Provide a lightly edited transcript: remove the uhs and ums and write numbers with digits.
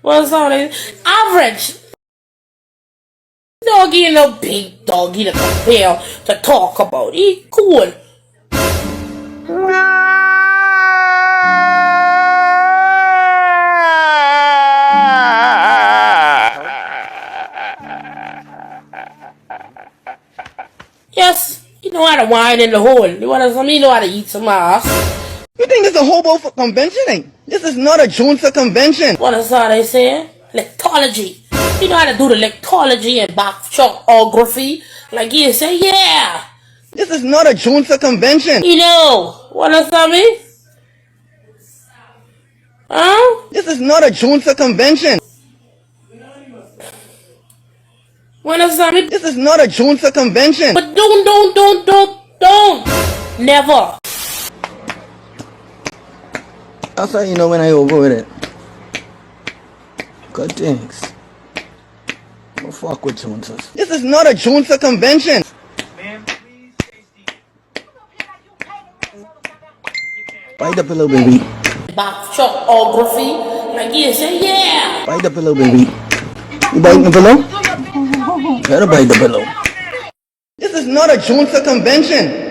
What's all this? Average. Doggy ain't no big doggy to compare to talk about. He cool. Yes, you know how to whine in the hole. You want some? You know how to eat some ass. You think this is a hobo for convention? Eh? This is not a Junta convention. What is that they say? Lectology. You know how to do the lectology and bachelorography? Like you say, yeah. This is not a Junta convention. You know, what does that mean? Huh? This is not a Junta convention. What does that mean? This is not a Junta convention. But don't. Never. That's how you know when I over with it. Good things. Don't fuck with Juntas. This is not a Junta convention. Ma'am, please, tasty. Bite up a little baby. Bachelorography? Like you say, yeah. Bite up a little baby. You biting the pillow? Gotta bite the pillow. This is not a Junta convention.